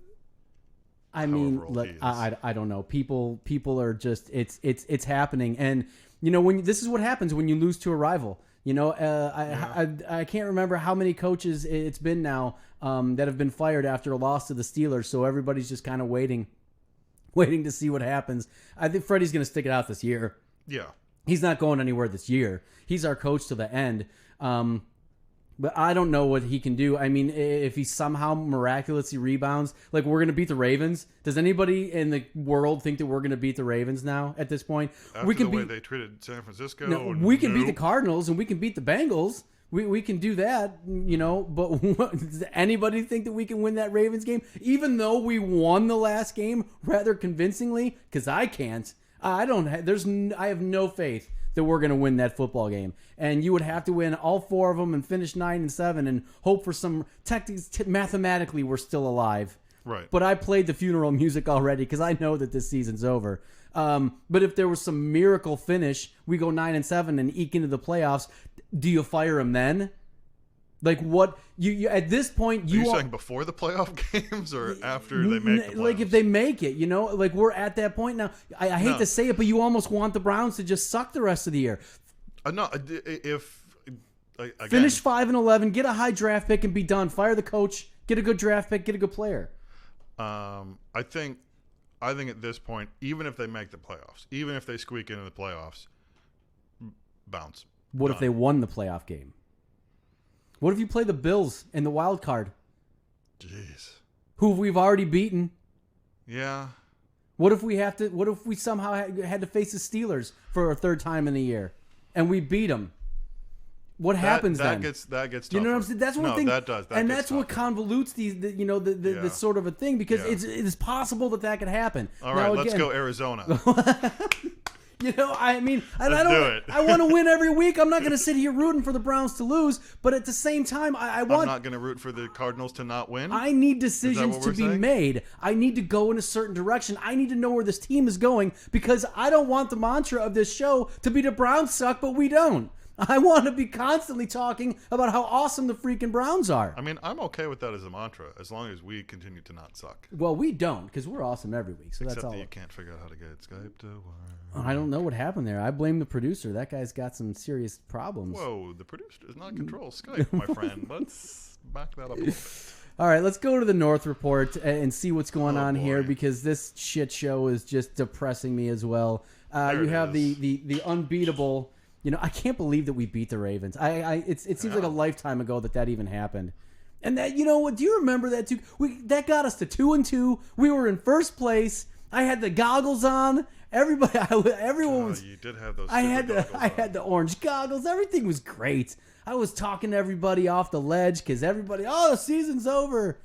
I mean, look, I don't know. People are just it's happening, and when this is what happens when you lose to a rival. I can't remember how many coaches it's been now that have been fired after a loss to the Steelers. So everybody's just kind of waiting to see what happens. I think Freddie's going to stick it out this year. Yeah, he's not going anywhere this year. He's our coach to the end. But I don't know what he can do. I mean, if he somehow miraculously rebounds, like we're going to beat the Ravens. Does anybody in the world think that we're going to beat the Ravens now at this point? After we can the way they treated San Francisco. No, we can beat the Cardinals and we can beat the Bengals. We can do that, but does anybody think that we can win that Ravens game? Even though we won the last game rather convincingly? Because I can't. I have no faith that we're going to win that football game. And you would have to win all 4 of them and finish 9-7 and hope for some mathematically we're still alive. Right. But I played the funeral music already because I know that this season's over. But if there was some miracle finish, we go 9-7 and eke into the playoffs, do you fire him then? Like what you at this point Are you saying before the playoff games or after they make the playoffs? Like if they make it, like we're at that point now. I hate to say it, but you almost want the Browns to just suck the rest of the year. No, if again, finish 5-11, get a high draft pick and be done. Fire the coach, get a good draft pick, get a good player. I think at this point, even if they make the playoffs, even if they squeak into the playoffs, bounce. What if they won the playoff game? What if you play the Bills in the wild card? Jeez. Who we've already beaten? Yeah. What if we somehow had to face the Steelers for a 3rd time in the year, and we beat them? What happens then? That gets. You know what I'm saying? That's one thing. That does. And that's what convolutes the sort of a thing because it's possible that could happen. All right, let's go Arizona. I mean, and I want to win every week. I'm not going to sit here rooting for the Browns to lose, but at the same time, I'm not going to root for the Cardinals to not win. I need decisions to be made. I need to go in a certain direction. I need to know where this team is going because I don't want the mantra of this show to be the Browns suck, but we don't. I want to be constantly talking about how awesome the freaking Browns are. I mean, I'm okay with that as a mantra, as long as we continue to not suck. Well, we don't, because we're awesome every week. So Except that's all. That you can't figure out how to get Skype to work. I don't know what happened there. I blame the producer. That guy's got some serious problems. Whoa, the producer does not control Skype, my friend. Let's back that up a little bit. All right, let's go to the North Report and see what's going on here, because this shit show is just depressing me as well. You have the unbeatable. I can't believe that we beat the Ravens. It seems like a lifetime ago that even happened. And that, what? Do you remember that too? That got us to 2-2. We were in first place. I had the goggles on. Everyone was. You did have those. I had the orange goggles. Everything was great. I was talking to everybody off the ledge because everybody, the season's over.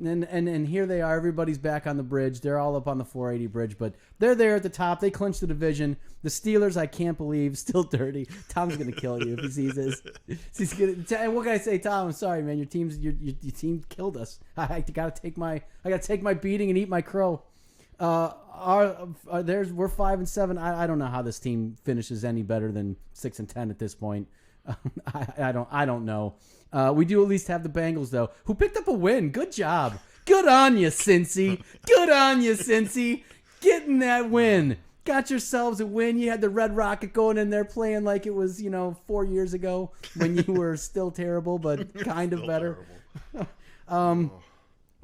And here they are. Everybody's back on the bridge. They're all up on the 480 bridge, but they're there at the top. They clinched the division. The Steelers, I can't believe, still dirty. Tom's gonna kill you if he sees this. And what can I say, Tom? I'm sorry, man. Your team killed us. I gotta take my beating and eat my crow. We're 5-7. I don't know how this team finishes any better than 6-10 at this point. I don't know. We do at least have the Bengals, though, who picked up a win. Good job. Good on you, Cincy. Good on you, Cincy. Getting that win. Got yourselves a win. You had the Red Rocket going in there playing like it was, 4 years ago when you were still terrible, but kind of better.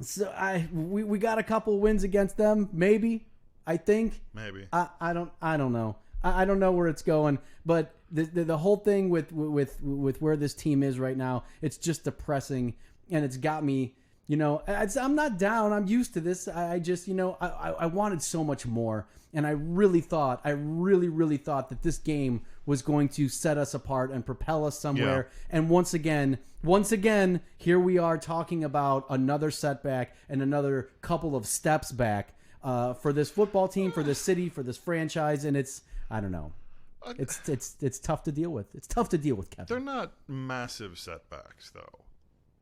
So we got a couple wins against them, maybe. I think. Maybe. I don't know. I don't know where it's going, but the whole thing with where this team is right now, it's just depressing, and it's got me. I'm not down. I'm used to this. I just, I wanted so much more, and I really thought that this game was going to set us apart and propel us somewhere. Yeah. And once again, here we are talking about another setback and another couple of steps back for this football team, for this city, for this franchise, and I don't know. It's tough to deal with. It's tough to deal with, Kevin. They're not massive setbacks, though.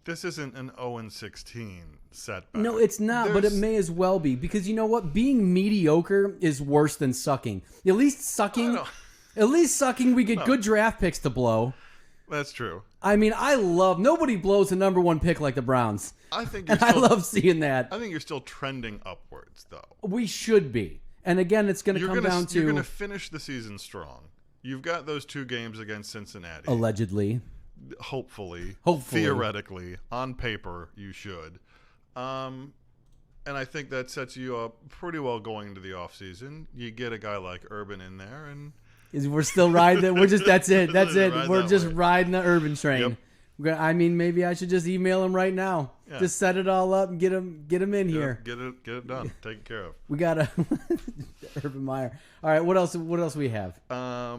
This isn't an 0-16 setback. No, it's not, but it may as well be. Because you know what? Being mediocre is worse than sucking. At least sucking, we get good draft picks to blow. That's true. I mean, nobody blows the number 1 pick like the Browns. I think I love seeing that. I think you're still trending upwards, though. We should be. And again, it's going to come down to... You're going to finish the season strong. You've got those 2 games against Cincinnati. Allegedly. Hopefully. Theoretically. On paper, you should. And I think that sets you up pretty well going into the offseason. You get a guy like Urban in there, and... We're still riding it. That's it. We're just riding the Urban train. Yep. I mean, maybe I should just email him right now. Yeah. Just set it all up and get him in here. Get it done. Taken care of. We got Urban Meyer. All right, what else we have? A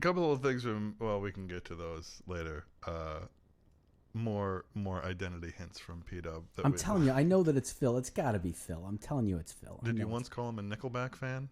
couple of things we can get to those later. More identity hints from P-Dub. I'm telling you, I know that it's Phil. It's got to be Phil. I'm telling you it's Phil. Did you once call him a Nickelback fan?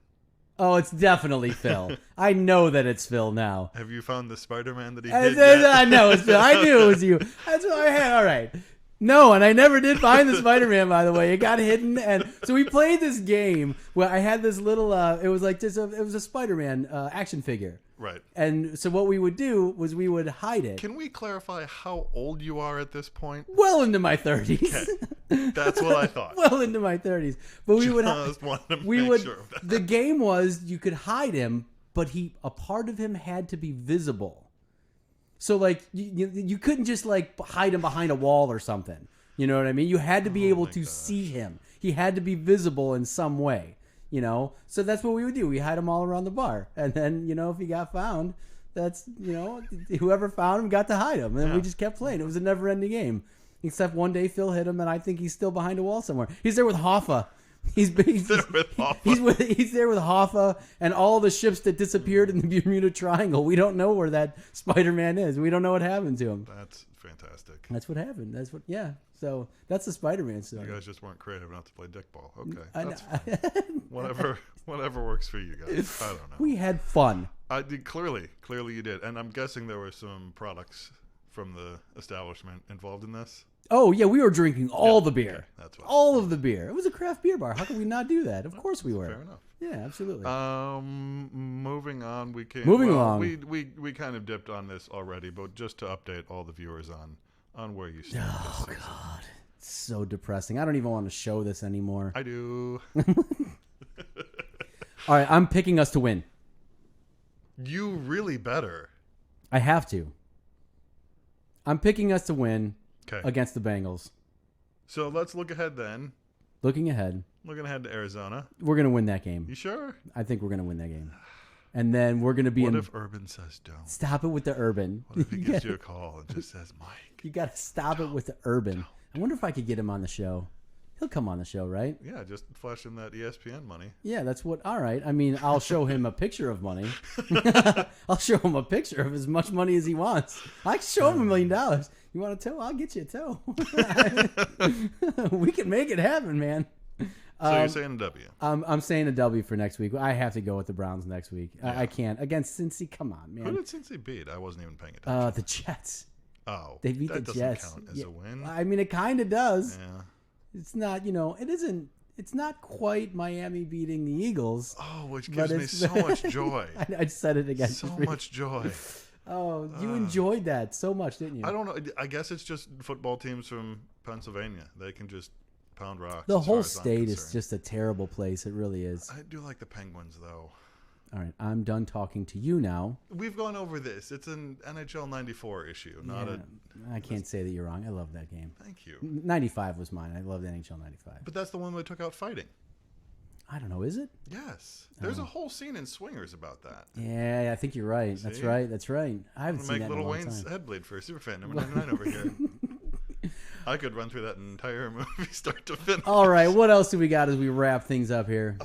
Oh, it's definitely Phil. I know that it's Phil now. Have you found the Spider-Man that he did I know it's Phil. I knew it was you. That's what I had. All right. No, and I never did find the Spider-Man, by the way. It got hidden. And so we played this game where I had this little, it was a Spider-Man action figure. Right. And so what we would do was we would hide it. Can we clarify how old you are at this point? Well into my 30s. Okay. That's what I thought. Well into my 30s. But we would sure of that. The game was you could hide him, but a part of him had to be visible. So like you couldn't just like hide him behind a wall or something. You know what I mean? You had to be able to see him. He had to be visible in some way. You know, so that's what we would do. We hide him all around the bar, and then if he got found, that's whoever found him got to hide him, and then we just kept playing. It was a never-ending game, except one day Phil hit him, and I think he's still behind a wall somewhere. He's there with Hoffa. He's there with Hoffa. He's there with Hoffa and all the ships that disappeared in the Bermuda Triangle. We don't know where that Spider-Man is. We don't know what happened to him. That's fantastic. That's what happened. So that's the Spider-Man story. You guys just weren't creative enough to play dickball. Okay, that's fine. Whatever works for you guys. I don't know. We had fun. I did clearly you did, and I'm guessing there were some products from the establishment involved in this. Oh yeah, we were drinking all the beer. Okay, that's what all of the beer. It was a craft beer bar. How could we not do that? Of course we were. Fair enough. Yeah, absolutely. Moving on, Moving along. We kind of dipped on this already, but just to update all the viewers on where you stand. Oh God, it's so depressing. I don't even want to show this anymore. I do. All right, I'm picking us to win. You really better. I have to. I'm picking us to win against the Bengals. So let's look ahead then. Looking ahead to Arizona. We're going to win that game. You sure? I think we're going to win that game. And then we're going to be What if Urban says don't? Stop it with the Urban. What if he gives you a call and just says, Mike? You got to stop it with the Urban. Don't. I wonder if I could get him on the show. He'll come on the show, right? Yeah, just flash him that ESPN money. Yeah, that's what. All right. I mean, I'll show him a picture of money. I'll show him a picture of as much money as he wants. I can show him $1 million. You want a toe? I'll get you a toe. We can make it happen, man. So you're saying a W? I'm saying a W for next week. I have to go with the Browns next week. Yeah. I can't. Against Cincy, come on, man. Who did Cincy beat? I wasn't even paying attention. The Jets. Oh. They beat the Jets. That doesn't count as a win. I mean, it kind of does. Yeah. It's not, it isn't. It's not quite Miami beating the Eagles. Oh, which gives me so much joy. I said it again. So much joy. Oh, you enjoyed that so much, didn't you? I don't know. I guess it's just football teams from Pennsylvania. They can just pound rocks. The whole state is just a terrible place. It really is. I do like the Penguins, though. All right, I'm done talking to you now. We've gone over this. It's an NHL 94 issue, I can't say that you're wrong. I love that game. Thank you. 95 was mine. I loved NHL 95. But that's the one they took out fighting. I don't know. Is it? Yes. There's a whole scene in Swingers about that. Yeah, I think you're right. See? That's right. I haven't seen that in a long time. Make Little Wayne's head bleed for a superfan number 99 over here. I could run through that entire movie start to finish. All right, what else do we got as we wrap things up here?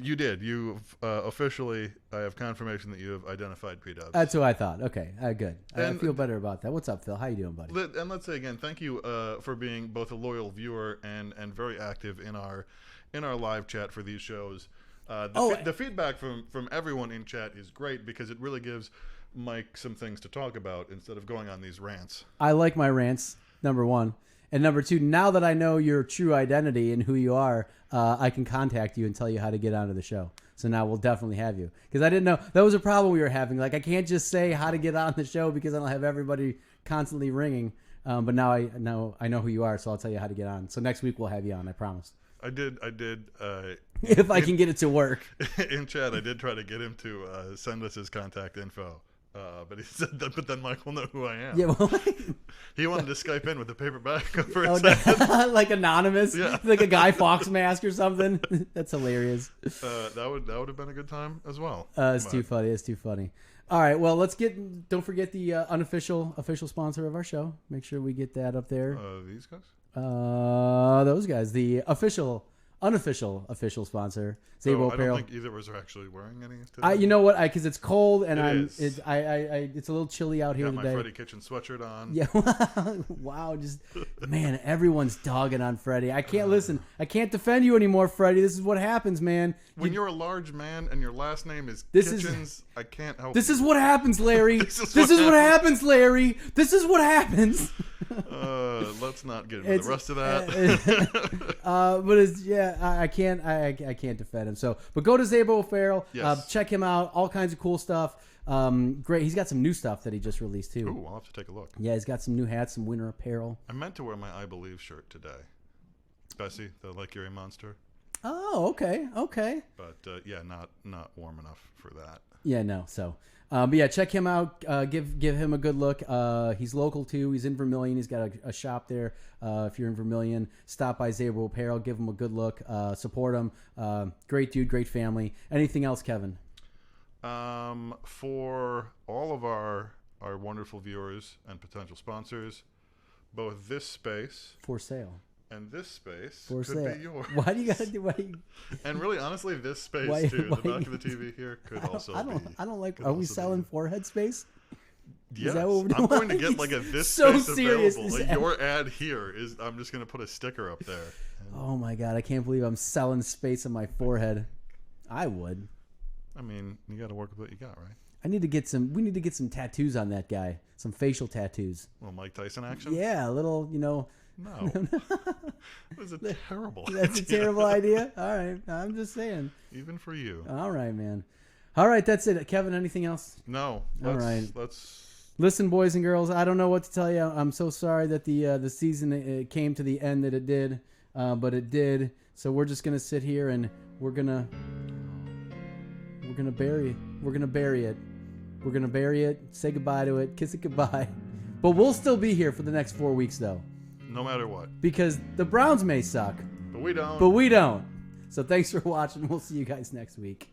You did. You officially, I have confirmation that you have identified P-Dubs. That's what I thought. Okay, good. I And- feel better about that. What's up, Phil? How you doing, buddy? And let's say again, thank you for being both a loyal viewer and very active in our live chat for these shows. The feedback from everyone in chat is great because it really gives Mike some things to talk about instead of going on these rants. I like my rants, number one. And number two, now that I know your true identity and who you are, I can contact you and tell you how to get onto the show. So now we'll definitely have you. Because I didn't know. That was a problem we were having. Like, I can't just say how to get on the show because I don't have everybody constantly ringing. But now I know who you are, so I'll tell you how to get on. So next week we'll have you on, I promise. I did. If I can get it to work. In chat, I did try to get him to send us his contact info. But he said that, but then Mike will know who I am. Yeah, well, he wanted to Skype in with a paper bag for a oh, second. like anonymous, Yeah. like a Guy Fawkes mask or something. That's hilarious. That would have been a good time as well. It's too funny. It's too funny. All right, well, don't forget the official sponsor of our show. Make sure we get that up there. These guys? Those guys, the unofficial sponsor, Zabo I Apparel. don't think either of us are actually wearing any today. You know what? Because it's cold and It is. it's a little chilly out here Got my today. Freddy Kitchen sweatshirt on. Yeah, wow, just man, everyone's dogging on Freddie. I can't listen. I can't defend you anymore, Freddie. This is what happens, man. When you're a large man and your last name is This is- Kitchens, I can't help. This is what happens, Larry. This is This what is what happens, Larry. This is what happens. Let's not get into the rest of that. But I can't defend him. So, but go to Zabo Apparel. Yes. Check him out. All kinds of cool stuff. Great. He's got some new stuff that he just released too. Ooh, I'll have to take a look. Yeah, he's got some new hats, some winter apparel. I meant to wear my I Believe shirt today. Bessie, the Like You're a Monster. Oh, okay. But yeah, not warm enough for that. Yeah, no. So, but yeah, check him out. Give him a good look. He's local too. He's in Vermilion. He's got a shop there. If you're in Vermilion, stop by Zabo Apparel. Give him a good look. Support him. Great dude. Great family. Anything else, Kevin? For all of our wonderful viewers and potential sponsors, both this space For sale. and this space For could sale. be yours. Why do you gotta do? And really, honestly, this space Why- too, why- the back of the TV here, could also I be. don't like. could Are we also be- selling forehead space? Yes, that what we're I'm doing? going to get like a this So space serious, available. this Like your ad here is. I'm just going to put a sticker up there. Oh my god! I can't believe I'm selling space on my forehead. I would. I mean, you got to work with what you got, right? I need to get some. We need to get some tattoos on that guy. Some facial tattoos. Well, Mike Tyson action. Yeah, a little. No. That was a terrible. That's a idea. terrible idea. All right, I'm just saying. Even for you. All right, man. All right, that's it. Kevin, anything else? No. All right. Let's. Listen, boys and girls, I don't know what to tell you. I'm so sorry that the season came to the end that it did, but it did. So we're just gonna sit here and we're gonna bury it. We're gonna bury it. We're gonna bury it. Say goodbye to it. Kiss it goodbye. But we'll still be here for the next 4 weeks, though, No matter what. because the Browns may suck, But we don't. but we don't. So thanks for watching. We'll see you guys next week.